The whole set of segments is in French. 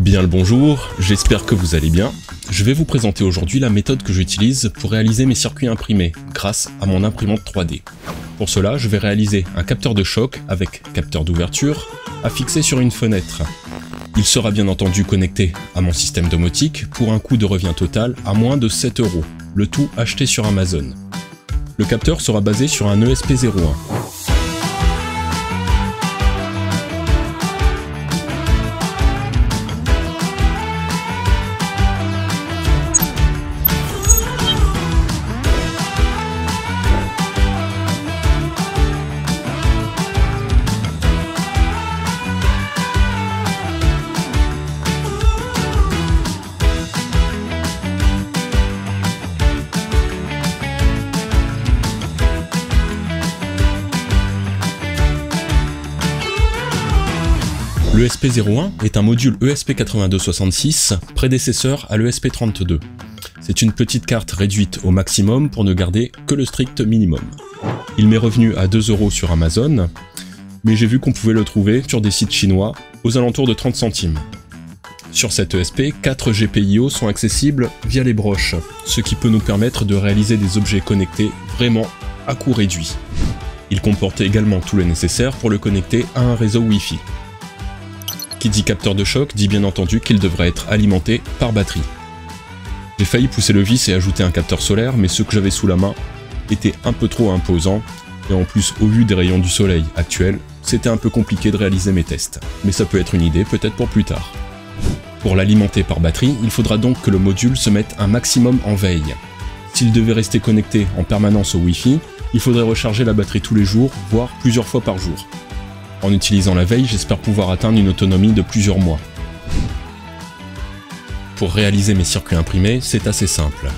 Bien le bonjour, j'espère que vous allez bien. Je vais vous présenter aujourd'hui la méthode que j'utilise pour réaliser mes circuits imprimés grâce à mon imprimante 3D. Pour cela, je vais réaliser un capteur de choc avec capteur d'ouverture à fixer sur une fenêtre. Il sera bien entendu connecté à mon système domotique pour un coût de revient total à moins de 7 €, le tout acheté sur Amazon. Le capteur sera basé sur un ESP01. L'ESP01 est un module ESP8266, prédécesseur à l'ESP32. C'est une petite carte réduite au maximum pour ne garder que le strict minimum. Il m'est revenu à 2 € sur Amazon, mais j'ai vu qu'on pouvait le trouver sur des sites chinois aux alentours de 30 centimes. Sur cet ESP, 4 GPIO sont accessibles via les broches, ce qui peut nous permettre de réaliser des objets connectés vraiment à coût réduit. Il comporte également tout le nécessaire pour le connecter à un réseau Wi-Fi. Qui dit capteur de choc dit bien entendu qu'il devrait être alimenté par batterie. J'ai failli pousser le vice et ajouter un capteur solaire, mais ce que j'avais sous la main était un peu trop imposant, et en plus au vu des rayons du soleil actuels, c'était un peu compliqué de réaliser mes tests. Mais ça peut être une idée peut-être pour plus tard. Pour l'alimenter par batterie, il faudra donc que le module se mette un maximum en veille. S'il devait rester connecté en permanence au Wi-Fi, il faudrait recharger la batterie tous les jours, voire plusieurs fois par jour. En utilisant la veille, j'espère pouvoir atteindre une autonomie de plusieurs mois. Pour réaliser mes circuits imprimés, c'est assez simple.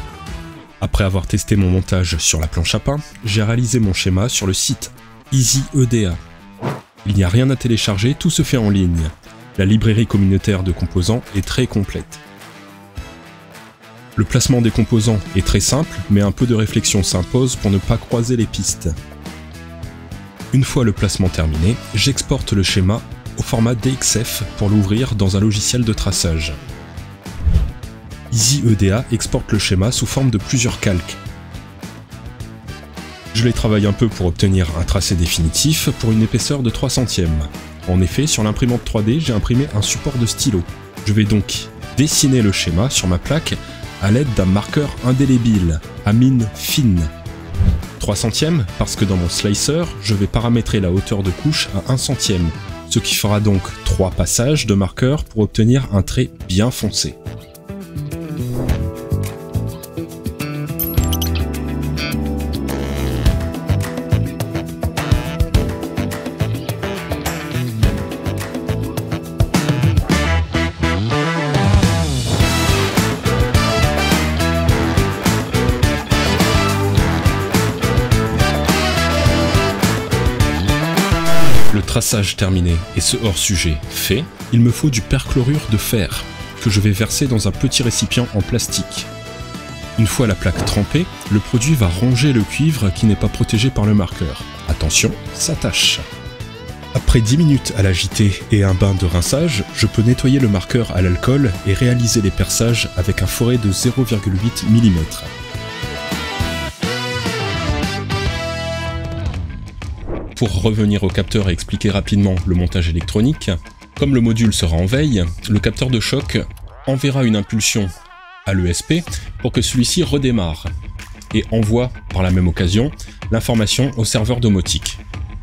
Après avoir testé mon montage sur la planche à pain, j'ai réalisé mon schéma sur le site EasyEDA. Il n'y a rien à télécharger, tout se fait en ligne. La librairie communautaire de composants est très complète. Le placement des composants est très simple, mais un peu de réflexion s'impose pour ne pas croiser les pistes. Une fois le placement terminé, j'exporte le schéma au format DXF pour l'ouvrir dans un logiciel de traçage. EasyEDA exporte le schéma sous forme de plusieurs calques. Je les travaille un peu pour obtenir un tracé définitif pour une épaisseur de 3 centièmes. En effet, sur l'imprimante 3D, j'ai imprimé un support de stylo. Je vais donc dessiner le schéma sur ma plaque à l'aide d'un marqueur indélébile, à mine fine. 3 centièmes parce que dans mon slicer, je vais paramétrer la hauteur de couche à 1 centième, ce qui fera donc 3 passages de marqueur pour obtenir un trait bien foncé. Le traçage terminé et ce hors-sujet fait, il me faut du perchlorure de fer, que je vais verser dans un petit récipient en plastique. Une fois la plaque trempée, le produit va ronger le cuivre qui n'est pas protégé par le marqueur. Attention, ça tâche. Après 10 minutes à l'agiter et un bain de rinçage, je peux nettoyer le marqueur à l'alcool et réaliser les perçages avec un forêt de 0,8 mm. Pour revenir au capteur et expliquer rapidement le montage électronique, comme le module sera en veille, le capteur de choc enverra une impulsion à l'ESP pour que celui-ci redémarre et envoie par la même occasion l'information au serveur domotique.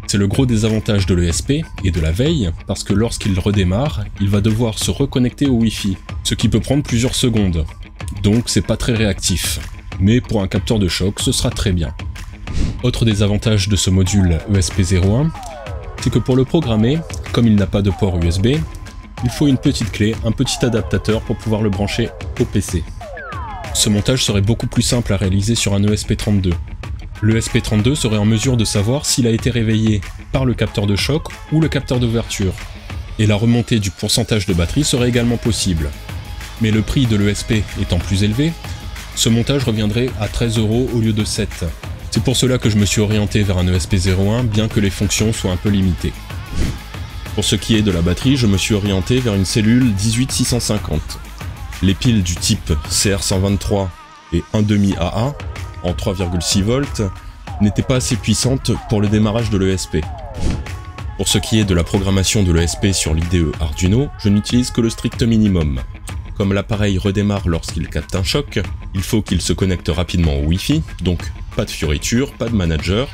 C'est le gros désavantage de l'ESP et de la veille parce que lorsqu'il redémarre, il va devoir se reconnecter au Wi-Fi, ce qui peut prendre plusieurs secondes, donc c'est pas très réactif. Mais pour un capteur de choc, ce sera très bien. Autre désavantage de ce module ESP01, c'est que pour le programmer, comme il n'a pas de port USB, il faut une petite clé, un petit adaptateur pour pouvoir le brancher au PC. Ce montage serait beaucoup plus simple à réaliser sur un ESP32. Le ESP32 serait en mesure de savoir s'il a été réveillé par le capteur de choc ou le capteur d'ouverture. Et la remontée du pourcentage de batterie serait également possible. Mais le prix de l'ESP étant plus élevé, ce montage reviendrait à 13 € au lieu de 7. C'est pour cela que je me suis orienté vers un ESP01, bien que les fonctions soient un peu limitées. Pour ce qui est de la batterie, je me suis orienté vers une cellule 18650. Les piles du type CR123 et 1,5 AA en 3,6 volts n'étaient pas assez puissantes pour le démarrage de l'ESP. Pour ce qui est de la programmation de l'ESP sur l'IDE Arduino, je n'utilise que le strict minimum. Comme l'appareil redémarre lorsqu'il capte un choc, il faut qu'il se connecte rapidement au Wi-Fi, donc pas de fioriture, pas de manager.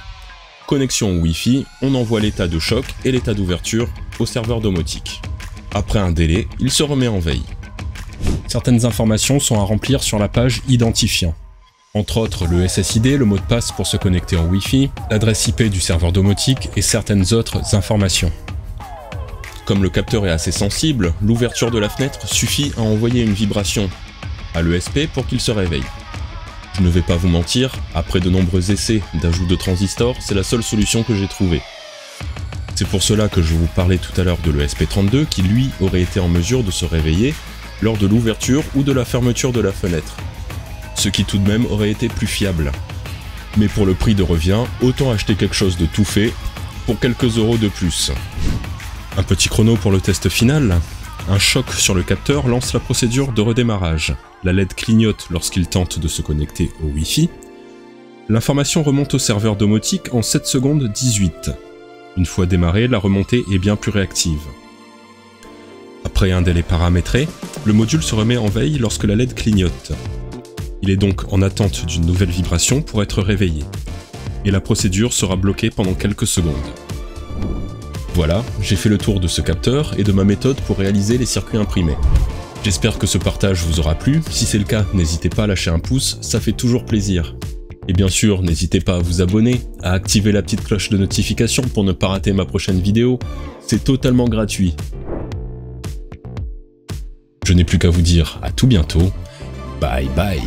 Connexion au Wi-Fi, on envoie l'état de choc et l'état d'ouverture au serveur domotique. Après un délai, il se remet en veille. Certaines informations sont à remplir sur la page identifiant. Entre autres le SSID, le mot de passe pour se connecter en Wi-Fi, l'adresse IP du serveur domotique et certaines autres informations. Comme le capteur est assez sensible, l'ouverture de la fenêtre suffit à envoyer une vibration à l'ESP pour qu'il se réveille. Je ne vais pas vous mentir, après de nombreux essais d'ajout de transistors, c'est la seule solution que j'ai trouvée. C'est pour cela que je vous parlais tout à l'heure de l'ESP32 qui lui aurait été en mesure de se réveiller lors de l'ouverture ou de la fermeture de la fenêtre. Ce qui tout de même aurait été plus fiable. Mais pour le prix de revient, autant acheter quelque chose de tout fait pour quelques euros de plus. Un petit chrono pour le test final. Un choc sur le capteur lance la procédure de redémarrage. La LED clignote lorsqu'il tente de se connecter au Wi-Fi. L'information remonte au serveur domotique en 7 secondes 18. Une fois démarrée, la remontée est bien plus réactive. Après un délai paramétré, le module se remet en veille lorsque la LED clignote. Il est donc en attente d'une nouvelle vibration pour être réveillé. Et la procédure sera bloquée pendant quelques secondes. Voilà, j'ai fait le tour de ce capteur et de ma méthode pour réaliser les circuits imprimés. J'espère que ce partage vous aura plu, si c'est le cas, n'hésitez pas à lâcher un pouce, ça fait toujours plaisir. Et bien sûr, n'hésitez pas à vous abonner, à activer la petite cloche de notification pour ne pas rater ma prochaine vidéo, c'est totalement gratuit. Je n'ai plus qu'à vous dire à tout bientôt, bye bye.